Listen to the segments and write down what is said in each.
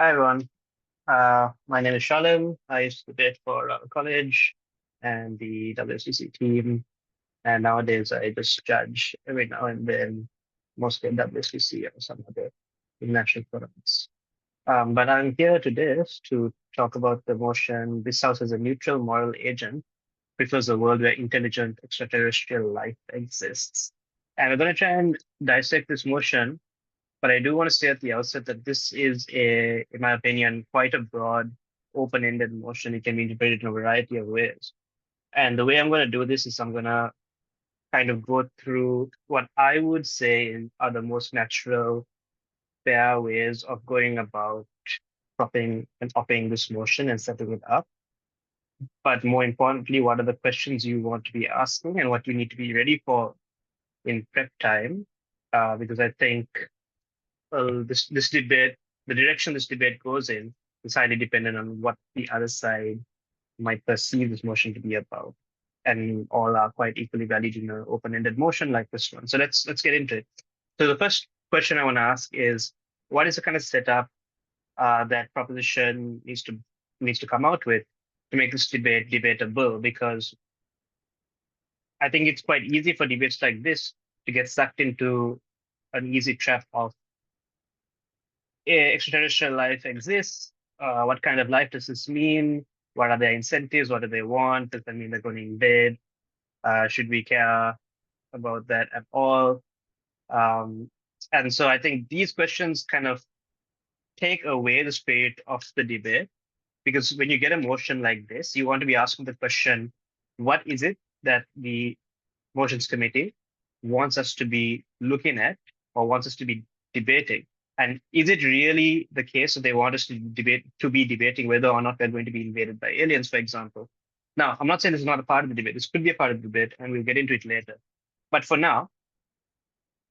Hi everyone. My name is Shalem. I used to debate for college and the WSDC team, and nowadays I just judge every now and then, mostly at WSDC or some other international tournaments. But I'm here today to talk about the motion. This house as a neutral moral agent prefers a world where intelligent extraterrestrial life exists. And we're going to try and dissect this motion, but I do want to say at the outset that this is in my opinion, quite a broad, open-ended motion. It can be interpreted in a variety of ways. And the way I'm going to do this is I'm going to kind of go through what I would say are the most natural, fair ways of going about propping and upping this motion and setting it up. But more importantly, what are the questions you want to be asking and what you need to be ready for in prep time? Because I think this debate, the direction this debate goes in, is highly dependent on what the other side might perceive this motion to be about, and all are quite equally valid in an open-ended motion like this one. So let's get into it. So the first question I want to ask is, what is the kind of setup that proposition needs to come out with to make this debate debatable? Because I think it's quite easy for debates like this to get sucked into an easy trap of extraterrestrial life exists. What kind of life does this mean? What are their incentives? What do they want? Does that mean they're going to invade? Should we care about that at all? Um, and so I think these questions kind of take away the spirit of the debate, because when you get a motion like this, you want to be asking the question, what is it that the motions committee wants us to be looking at or wants us to be debating? And is it really the case that they want us to be debating whether or not they're going to be invaded by aliens, for example? Now, I'm not saying this is not a part of the debate. This could be a part of the debate, and we'll get into it later. But for now,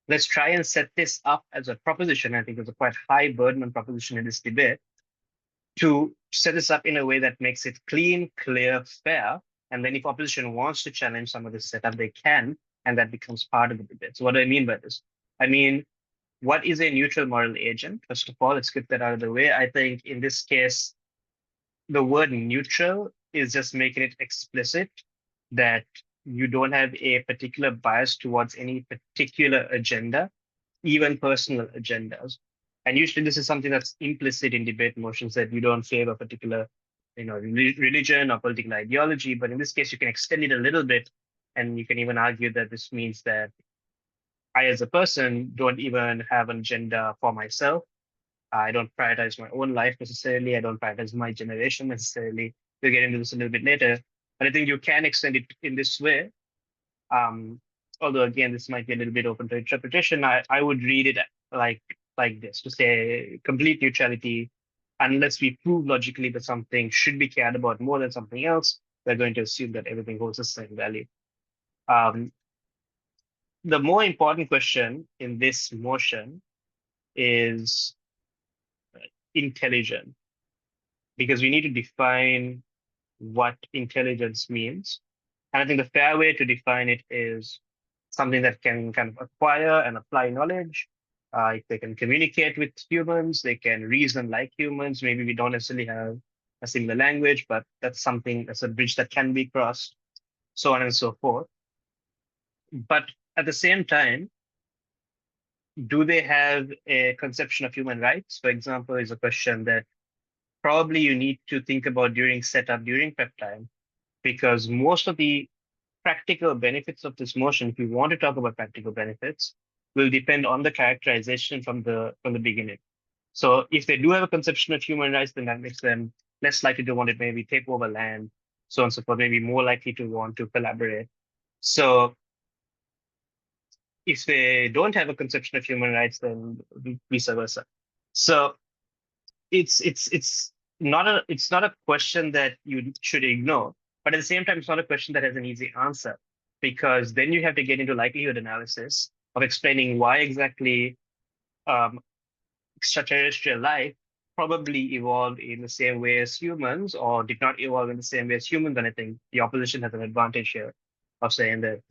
let's try and set this up as a proposition. I think there's a quite high burden on proposition in this debate to set this up in a way that makes it clean, clear, fair. And then if opposition wants to challenge some of this setup, they can, and that becomes part of the debate. So what do I mean by this? I mean, what is a neutral moral agent? First of all, let's get that out of the way. I think in this case, the word neutral is just making it explicit that you don't have a particular bias towards any particular agenda, even personal agendas. And usually this is something that's implicit in debate motions, that you don't favor a particular religion or political ideology. But in this case, you can extend it a little bit, and you can even argue that this means that I, as a person, don't even have an agenda for myself. I don't prioritize my own life necessarily. I don't prioritize my generation necessarily. We'll get into this a little bit later. But I think you can extend it in this way. Um, Although, again, this might be a little bit open to interpretation. I would read it like this, to say complete neutrality, unless we prove logically that something should be cared about more than something else, we're going to assume that everything holds the same value. The more important question in this motion is intelligent, because we need to define what intelligence means. And I think the fair way to define it is something that can kind of acquire and apply knowledge. If they can communicate with humans, they can reason like humans. Maybe we don't necessarily have a similar language, but that's a bridge that can be crossed, so on and so forth. But at the same time, do they have a conception of human rights, for example, is a question that probably you need to think about during setup, during prep time, because most of the practical benefits of this motion, if you want to talk about practical benefits, will depend on the characterization from the beginning. So if they do have a conception of human rights, then that makes them less likely to want to maybe take over land, so on and so forth, maybe more likely to want to collaborate. So if they don't have a conception of human rights, then vice versa. So it's not a question that you should ignore, but at the same time, it's not a question that has an easy answer, because then you have to get into likelihood analysis of explaining why exactly extraterrestrial life probably evolved in the same way as humans, or did not evolve in the same way as humans. And I think the opposition has an advantage here of saying that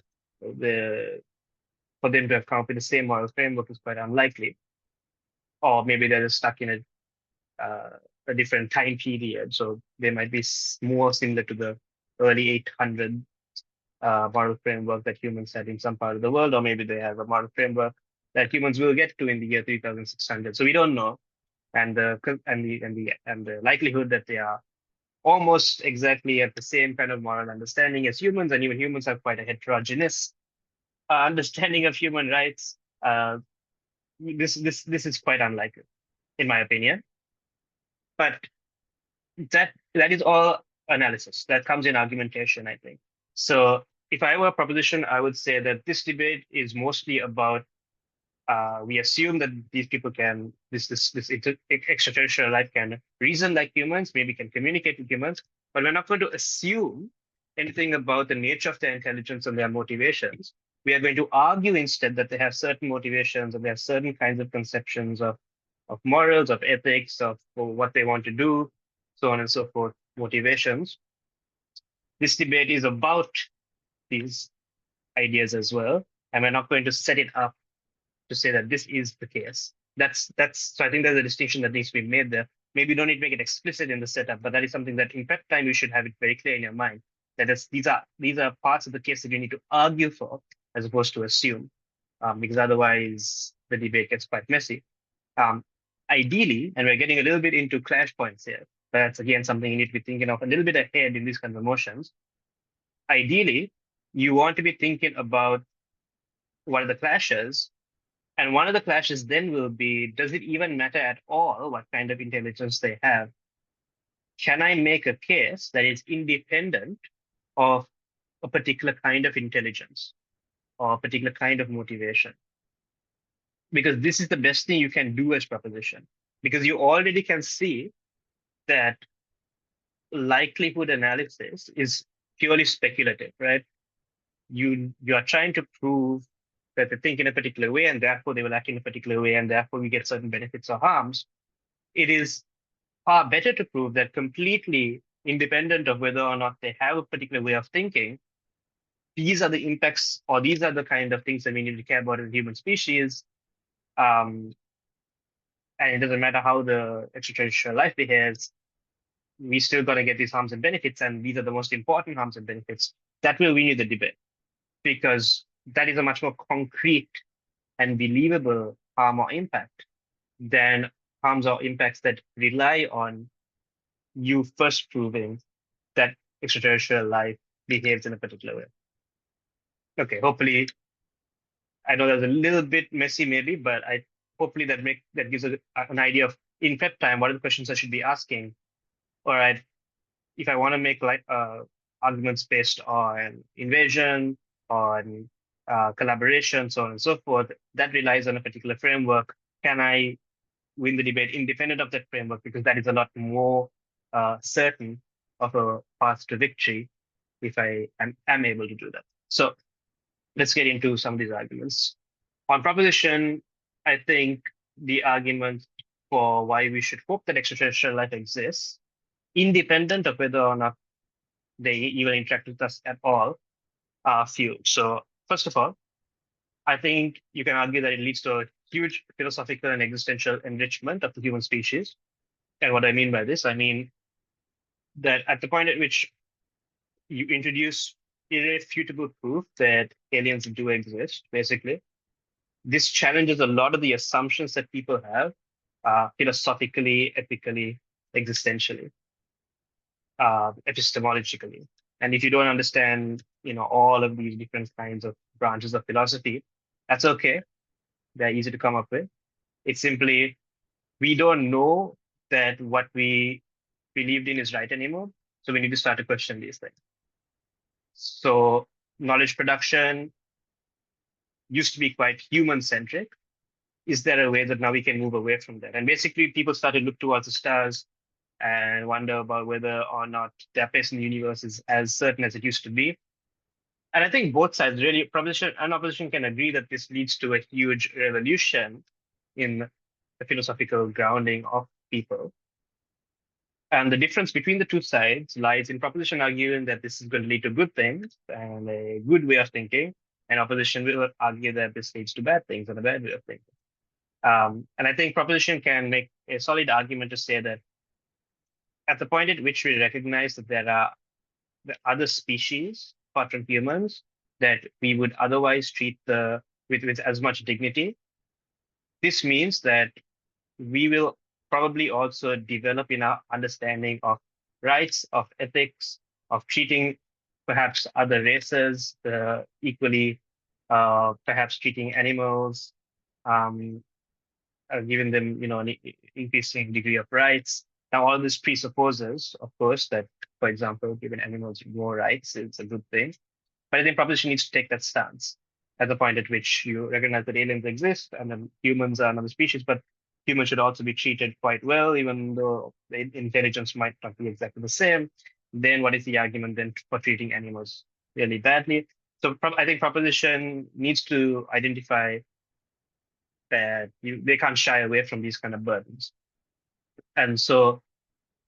for them to have come up with the same moral framework is quite unlikely, or maybe they're just stuck in a different time period. So they might be more similar to the early 800 model framework that humans had in some part of the world, or maybe they have a model framework that humans will get to in the year 3600. So we don't know, and the likelihood that they are almost exactly at the same kind of moral understanding as humans, and even humans have quite a heterogeneous understanding of human rights. This is quite unlikely, in my opinion. But that is all analysis that comes in argumentation, I think. So if I were a proposition, I would say that this debate is mostly about we assume that these people can this extraterrestrial life can reason like humans, maybe can communicate with humans, but we're not going to assume anything about the nature of their intelligence and their motivations. We are going to argue instead that they have certain motivations and they have certain kinds of conceptions of morals, of ethics, of what they want to do, so on and so forth, motivations. This debate is about these ideas as well, and we're not going to set it up to say that this is the case. That's so I think there's a distinction that needs to be made there. Maybe you don't need to make it explicit in the setup, but that is something that in prep time you should have it very clear in your mind. That is, these are parts of the case that you need to argue for as opposed to assume, because otherwise the debate gets quite messy. Ideally, and we're getting a little bit into clash points here, but that's again something you need to be thinking of a little bit ahead in these kinds of motions. Ideally, you want to be thinking about what are the clashes. And one of the clashes then will be, does it even matter at all what kind of intelligence they have? Can I make a case that is independent of a particular kind of intelligence or a particular kind of motivation? Because this is the best thing you can do as proposition, because you already can see that likelihood analysis is purely speculative, right? You are trying to prove that they think in a particular way and therefore they will act in a particular way and therefore we get certain benefits or harms. It is far better to prove that completely independent of whether or not they have a particular way of thinking, these are the impacts or these are the kind of things that we need to care about as a human species. And it doesn't matter how the extraterrestrial life behaves, we still got to get these harms and benefits, and these are the most important harms and benefits. That will win you the debate, because that is a much more concrete and believable harm or impact than harms or impacts that rely on you first proving that extraterrestrial life behaves in a particular way. Okay, hopefully, I know that's a little bit messy maybe, but hopefully that gives an idea of in prep time, what are the questions I should be asking? All right, if I want to make like arguments based on invasion, on collaboration, so on and so forth, that relies on a particular framework. Can I win the debate independent of that framework? Because that is a lot more certain of a path to victory if I am able to do that. So let's get into some of these arguments. On proposition, I think the argument for why we should hope that extraterrestrial life exists, independent of whether or not they even interact with us at all, are few. So first of all, I think you can argue that it leads to a huge philosophical and existential enrichment of the human species. And what I mean by this, I mean that at the point at which you introduce irrefutable proof that aliens do exist, basically, this challenges a lot of the assumptions that people have philosophically, ethically, existentially, epistemologically. And if you don't understand, all of these different kinds of branches of philosophy, that's okay. They're easy to come up with. It's simply, we don't know that what we believed in is right anymore. So we need to start to question these things. So knowledge production used to be quite human-centric. Is there a way that now we can move away from that? And basically, people started to look towards the stars and wonder about whether or not their place in the universe is as certain as it used to be. And I think both sides, really, proposition and opposition, can agree that this leads to a huge revolution in the philosophical grounding of people. And the difference between the two sides lies in proposition arguing that this is going to lead to good things and a good way of thinking, and opposition will argue that this leads to bad things and a bad way of thinking. And I think proposition can make a solid argument to say that at the point at which we recognize that there are the other species apart from humans that we would otherwise treat with as much dignity, this means that we will probably also develop in our understanding of rights, of ethics, of treating perhaps other races equally, perhaps treating animals, um, giving them, an increasing degree of rights. Now, all this presupposes, of course, that, for example, giving animals more rights is a good thing. But I think proposition needs to take that stance at the point at which you recognize that aliens exist and then humans are another species, but humans should also be treated quite well, even though the intelligence might not be exactly the same. Then what is the argument then for treating animals really badly? So I think proposition needs to identify that they can't shy away from these kind of burdens. And so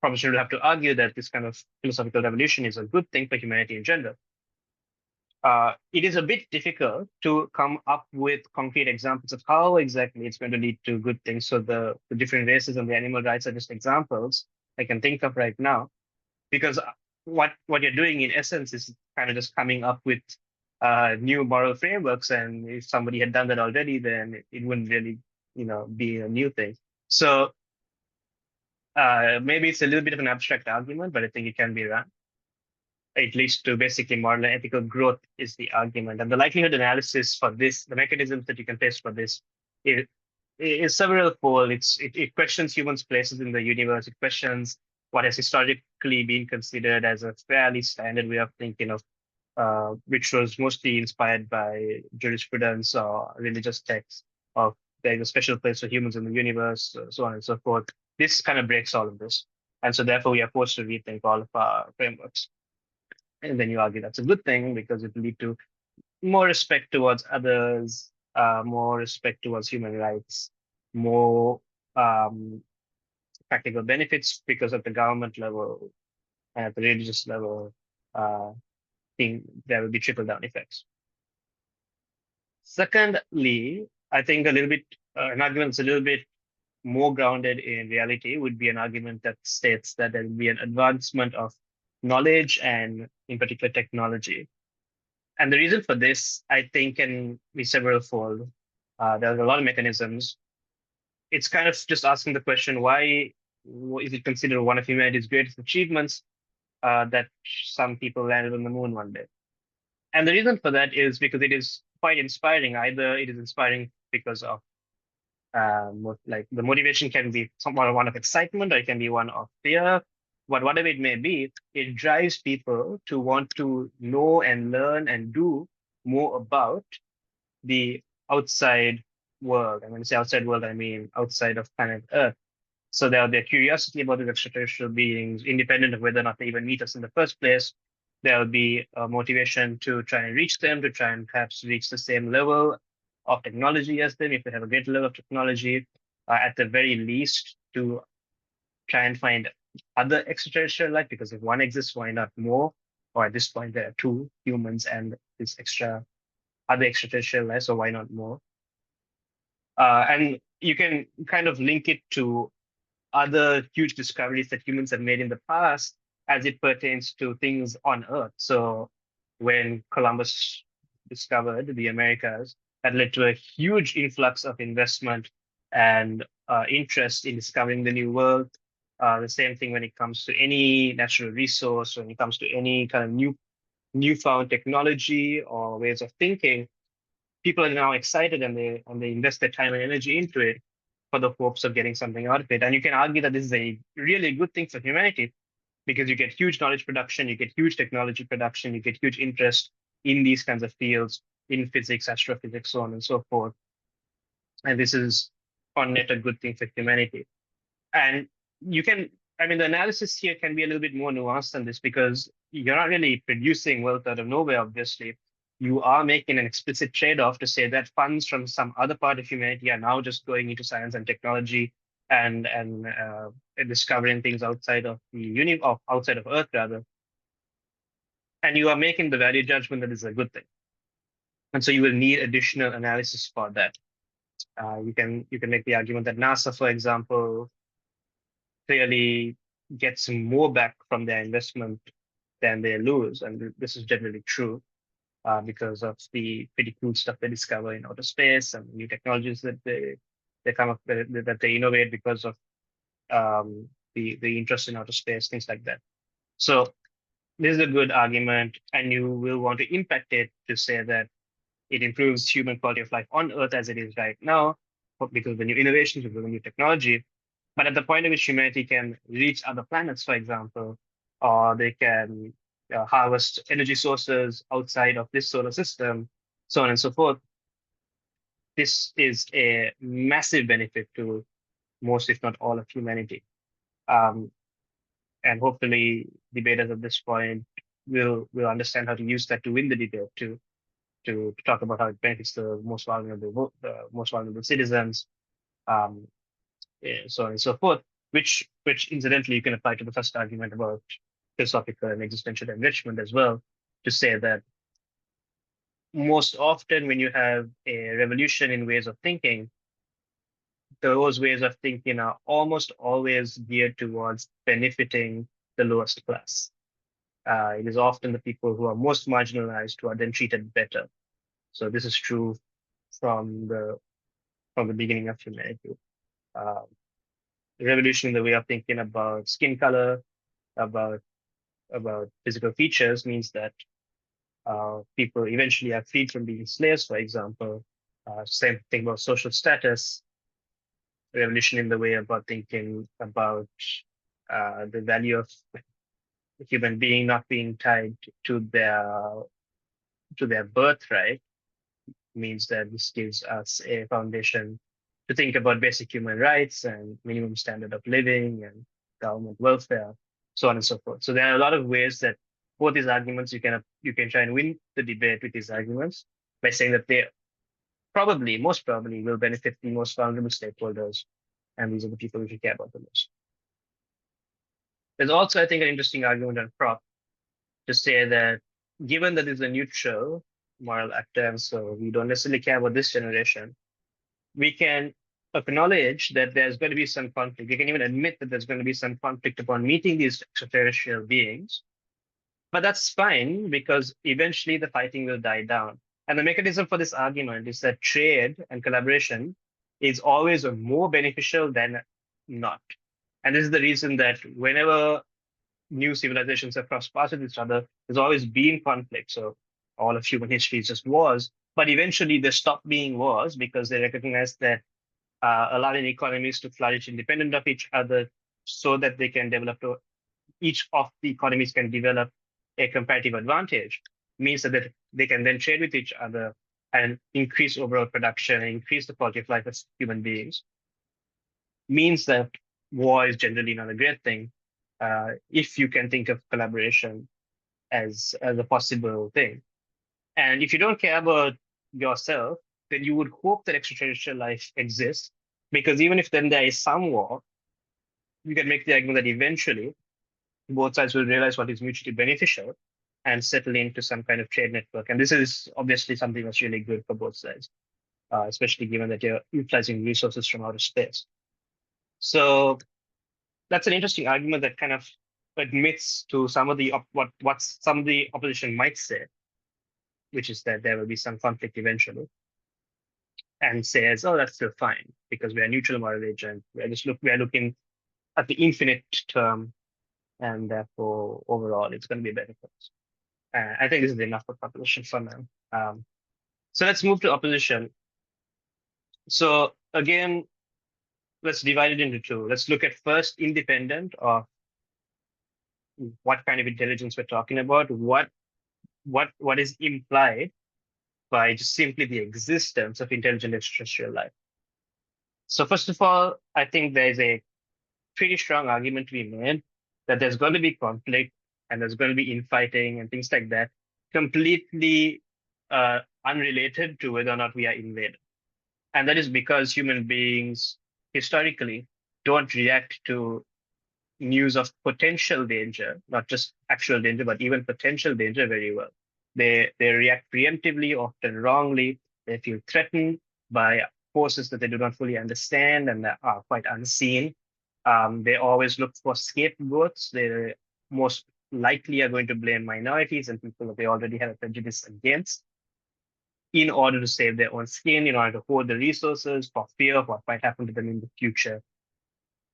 proposition would have to argue that this kind of philosophical revolution is a good thing for humanity in general. It is a bit difficult to come up with concrete examples of how exactly it's going to lead to good things. So the different races and the animal rights are just examples I can think of right now, because what you're doing in essence is kind of just coming up with new moral frameworks. And if somebody had done that already, then it wouldn't really, be a new thing. So maybe it's a little bit of an abstract argument, but I think it can be run. It leads to basically moral and ethical growth is the argument. And the likelihood analysis for this, the mechanisms that you can test for this, is several fold. It questions humans' places in the universe. It questions what has historically been considered as a fairly standard way of thinking of, which was mostly inspired by jurisprudence or religious texts of there's a special place for humans in the universe, so on and so forth. This kind of breaks all of this. And so therefore we are forced to rethink all of our frameworks. And then you argue that's a good thing because it will lead to more respect towards others, more respect towards human rights, more practical benefits because at the government level and at the religious level, think there will be trickle down effects. Secondly, I think an argument that's a little bit more grounded in reality would be an argument that states that there will be an advancement of knowledge and in particular technology. And the reason for this, I think, can be several fold. There's a lot of mechanisms. It's kind of just asking the question, why is it considered one of humanity's greatest achievements that some people landed on the moon one day? And the reason for that is because it is quite inspiring. Either it is inspiring because of like the motivation can be somewhat one of excitement, or it can be one of fear. But whatever it may be, it drives people to want to know and learn and do more about the outside world. And when I say outside world, I mean outside of planet Earth. So there'll be a curiosity about these extraterrestrial beings, independent of whether or not they even meet us in the first place. There'll be a motivation to try and reach them, to try and perhaps reach the same level of technology as them, if they have a greater level of technology, at the very least, to try and find other extraterrestrial life, because if one exists, why not more? Or at this point, there are two humans and this other extraterrestrial life, so why not more? And you can kind of link it to other huge discoveries that humans have made in the past as it pertains to things on Earth. So when Columbus discovered the Americas, that led to a huge influx of investment and interest in discovering the new world. The same thing when it comes to any natural resource, when it comes to any kind of newfound technology or ways of thinking, people are now excited and they invest their time and energy into it for the hopes of getting something out of it. And you can argue that this is a really good thing for humanity because you get huge knowledge production, you get huge technology production, you get huge interest in these kinds of fields, in physics, astrophysics, so on and so forth. And this is on net a good thing for humanity. And the analysis here can be a little bit more nuanced than this because you're not really producing wealth out of nowhere, obviously. You are making an explicit trade-off to say that funds from some other part of humanity are now just going into science and technology and discovering things outside of outside of Earth, rather. And you are making the value judgment that is a good thing. And so you will need additional analysis for that. You can make the argument that NASA, for example, clearly gets more back from their investment than they lose, and this is generally true because of the pretty cool stuff they discover in outer space and new technologies that they come up with, that they innovate because of the interest in outer space, things like that. So this is a good argument, and you will want to impact it to say that it improves human quality of life on Earth as it is right now, because of the new innovations, because of the new technology. But at the point at which humanity can reach other planets, for example, or they can harvest energy sources outside of this solar system, so on and so forth, this is a massive benefit to most, if not all, of humanity. Um, and hopefully, debaters at this point will understand how to use that to win the debate to talk about how it benefits the most vulnerable citizens, um, so on and so forth. Which incidentally you can apply to the first argument about philosophical and existential enrichment as well, to say that most often when you have a revolution in ways of thinking, those ways of thinking are almost always geared towards benefiting the lowest class. It is often the people who are most marginalized who are then treated better. So this is true from the beginning of humanity. Uh, the revolution in the way of thinking about skin color, about physical features means that people eventually are freed from being slaves, for example. Same thing about social status, revolution in the way about thinking about the value of the human being not being tied to their birthright means that this gives us a foundation to think about basic human rights and minimum standard of living and government welfare, so on and so forth. So there are a lot of ways that both these arguments you can try and win the debate with these arguments by saying that they most probably will benefit the most vulnerable stakeholders, and these are the people we should care about the most. There's also, I think, an interesting argument on prop to say that given that it's a neutral moral actor, and so we don't necessarily care about this generation, we can acknowledge that there's going to be some conflict. We can even admit that there's going to be some conflict upon meeting these extraterrestrial beings. But that's fine because eventually the fighting will die down. And the mechanism for this argument is that trade and collaboration is always more beneficial than not. And this is the reason that whenever new civilizations have crossed paths with each other, there's always been conflict. So all of human history is just wars. But eventually they stop being wars because they recognize that allowing economies to flourish independent of each other so that they can develop, each of the economies can develop a comparative advantage, means that they can then trade with each other and increase overall production and increase the quality of life as human beings, means that war is generally not a great thing if you can think of collaboration as a possible thing. And if you don't care about yourself, then you would hope that extraterrestrial life exists, because even if then there is some war, you can make the argument that eventually both sides will realize what is mutually beneficial and settle into some kind of trade network. And this is obviously something that's really good for both sides, especially given that you're utilizing resources from outer space. So that's an interesting argument that kind of admits to some of the what some of the opposition might say, which is that there will be some conflict eventually, and says, "Oh, that's still fine because we are neutral moral agent. We are looking at the infinite term, and therefore overall it's going to be better for us." I think this is enough for proposition for now. So let's move to opposition. So again, let's divide it into two. Let's look at first independent of what kind of intelligence we're talking about. What is implied by just simply the existence of intelligent extraterrestrial life. So first of all, I think there's a pretty strong argument to be made that there's going to be conflict and there's going to be infighting and things like that, completely unrelated to whether or not we are invaded. And that is because human beings historically don't react to news of potential danger, not just actual danger, but even potential danger very well. They react preemptively, often wrongly. They feel threatened by forces that they do not fully understand and that are quite unseen. They always look for scapegoats. They most likely are going to blame minorities and people that they already have a prejudice against in order to save their own skin, in order to hold the resources for fear of what might happen to them in the future.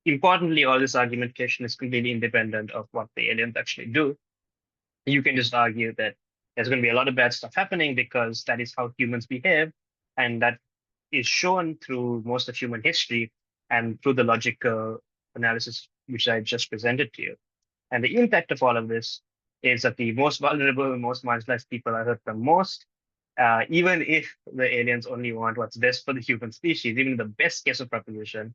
Importantly, all this argumentation is completely independent of what the aliens actually do. You can just argue that there's going to be a lot of bad stuff happening because that is how humans behave. And that is shown through most of human history and through the logical analysis which I just presented to you. And the impact of all of this is that the most vulnerable, most marginalized people are hurt the most. Even if the aliens only want what's best for the human species, even the best case of proposition,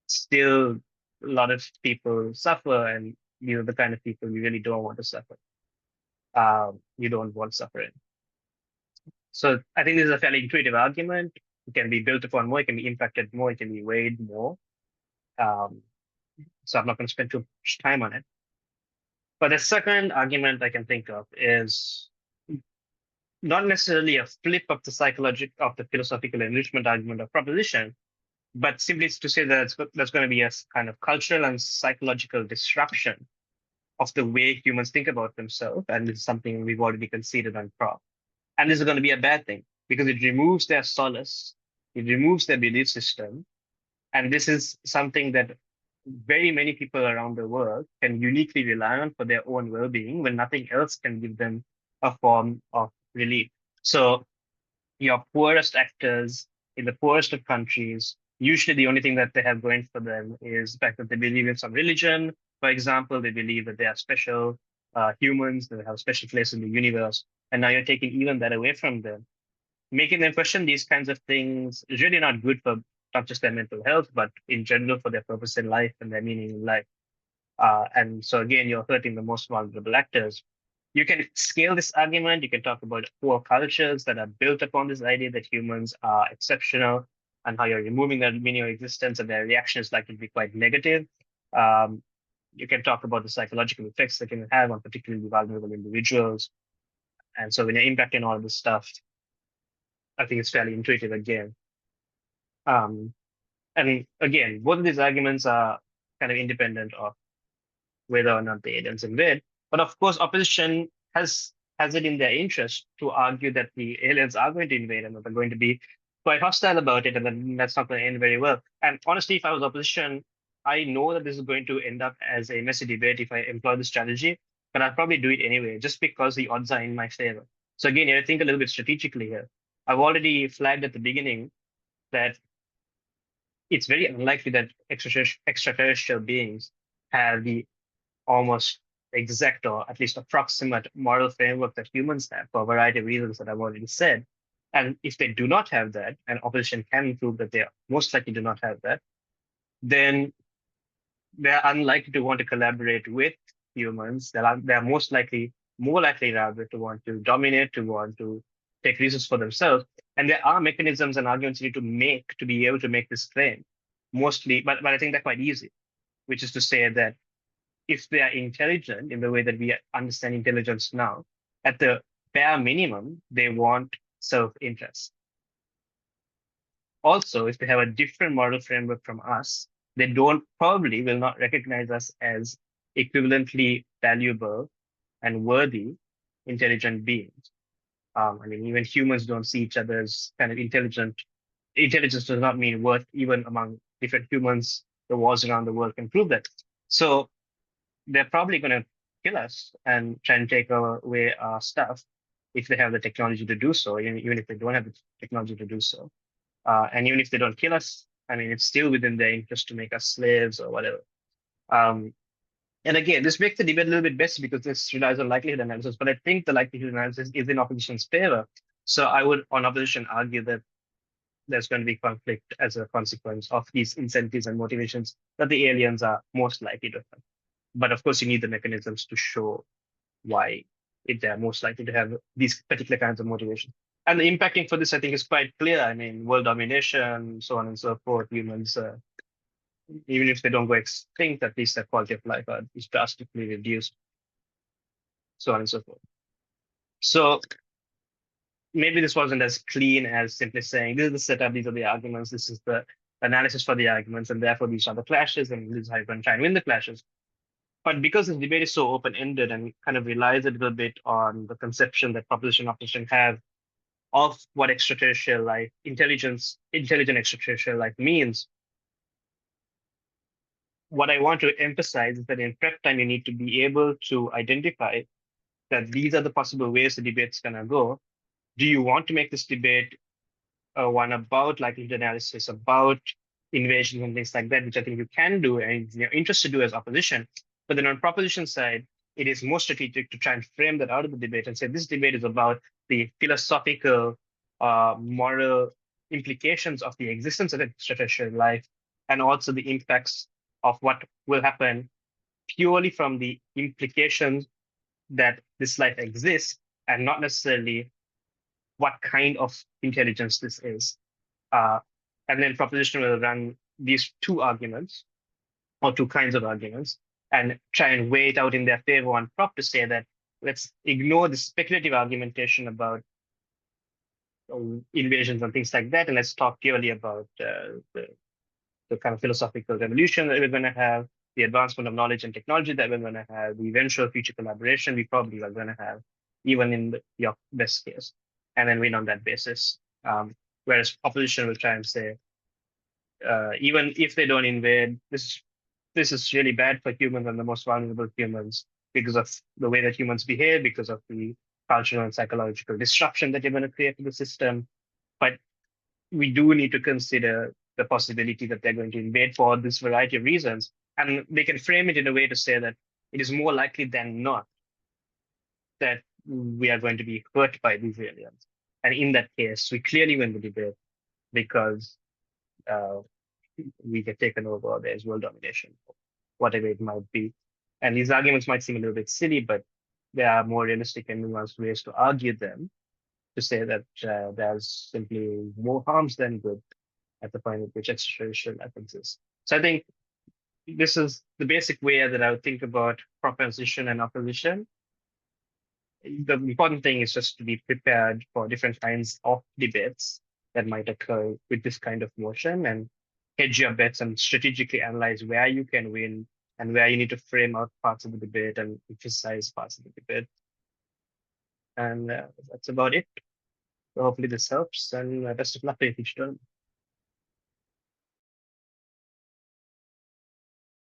still a lot of people suffer, and the kind of people you really don't want to suffer. You don't want suffering. So I think this is a fairly intuitive argument. It can be built upon more, it can be impacted more, it can be weighed more. So I'm not going to spend too much time on it. But the second argument I can think of is not necessarily a flip of the philosophical enrichment argument or proposition, but simply to say that there's going to be a kind of cultural and psychological disruption of the way humans think about themselves. And this is something we've already conceded on prop. And this is going to be a bad thing because it removes their solace, it removes their belief system. And this is something that very many people around the world can uniquely rely on for their own well-being when nothing else can give them a form of relief. So your poorest actors in the poorest of countries, usually the only thing that they have going for them is the fact that they believe in some religion. For example, they believe that they are special humans, that they have a special place in the universe. And now you're taking even that away from them. Making them question these kinds of things is really not good for not just their mental health, but in general for their purpose in life and their meaning in life. And so again, you're hurting the most vulnerable actors. You can scale this argument. You can talk about poor cultures that are built upon this idea that humans are exceptional and how you're removing that meaning of existence and their reaction is likely to be quite negative. You can talk about the psychological effects that can have on particularly vulnerable individuals. And so when you're impacting all this stuff, I think it's fairly intuitive again. And again, both of these arguments are kind of independent of whether or not the aliens invade. But of course, opposition has it in their interest to argue that the aliens are going to invade and that they're going to be quite hostile about it, and then that's not going to end very well. And honestly, if I was opposition, I know that this is going to end up as a messy debate if I employ this strategy, but I'll probably do it anyway, just because the odds are in my favor. So again, you have to think a little bit strategically here. I've already flagged at the beginning that it's very unlikely that extraterrestrial beings have the almost exact or at least approximate moral framework that humans have for a variety of reasons that I've already said. And if they do not have that, and opposition can prove that they most likely do not have that, then they're unlikely to want to collaborate with humans. They're more likely rather to want to dominate, to want to take reasons for themselves. And there are mechanisms and arguments you need to make to be able to make this claim. Mostly, but I think they're quite easy, which is to say that if they are intelligent in the way that we understand intelligence now, at the bare minimum, they want self-interest. Also, if they have a different moral framework from us, they probably will not recognize us as equivalently valuable and worthy intelligent beings. I mean, even humans don't see each other as kind of intelligent. Intelligence does not mean worth even among different humans. The wars around the world can prove that. So they're probably going to kill us and try and take away our stuff if they have the technology to do so, even if they don't have the technology to do so. And even if they don't kill us, I mean, it's still within their interest to make us slaves or whatever. And again, this makes the debate a little bit better because this relies on likelihood analysis, but I think the likelihood analysis is in opposition's favor. So I would, on opposition, argue that there's going to be conflict as a consequence of these incentives and motivations that the aliens are most likely to have. But of course, you need the mechanisms to show why they're most likely to have these particular kinds of motivations. And the impacting for this, I think, is quite clear. I mean, world domination, so on and so forth. Humans, even if they don't go extinct, at least their quality of life is drastically reduced, so on and so forth. So maybe this wasn't as clean as simply saying this is the setup, these are the arguments, this is the analysis for the arguments, and therefore these are the clashes, and this is how you're going to try and win the clashes. But because this debate is so open-ended and kind of relies a little bit on the conception that proposition opposition have of what extraterrestrial life, intelligent extraterrestrial life means, what I want to emphasize is that in prep time, you need to be able to identify that these are the possible ways the debate's going to go. Do you want to make this debate one about likelihood analysis, about invasions and things like that, which I think you can do and you're interested to do as opposition. But then on proposition side, it is more strategic to try and frame that out of the debate and say this debate is about the philosophical, moral implications of the existence of extraterrestrial life, and also the impacts of what will happen purely from the implications that this life exists, and not necessarily what kind of intelligence this is. And then proposition will run these two arguments or two kinds of arguments and try and weigh it out in their favor on prop to say that let's ignore the speculative argumentation about invasions and things like that, and let's talk purely about the kind of philosophical revolution that we're going to have, the advancement of knowledge and technology that we're going to have, the eventual future collaboration we probably are going to have, even in your best case, and then win on that basis. Whereas opposition will try and say, even if they don't invade, this is really bad for humans and the most vulnerable humans because of the way that humans behave, because of the cultural and psychological disruption that you're going to create to the system. But we do need to consider the possibility that they're going to invade for this variety of reasons. And they can frame it in a way to say that it is more likely than not that we are going to be hurt by these aliens. And in that case, we clearly win the debate because we get taken over, there's world domination, whatever it might be. And these arguments might seem a little bit silly, but there are more realistic and nuanced ways to argue them, to say that there's simply more harms than good at the point at which extraterrestrial life exists. So I think this is the basic way that I would think about proposition and opposition. The important thing is just to be prepared for different kinds of debates that might occur with this kind of motion, and hedge your bets and strategically analyze where you can win and where you need to frame out parts of the debate and emphasize parts of the debate. And that's about it. So hopefully this helps, and best of luck for your future.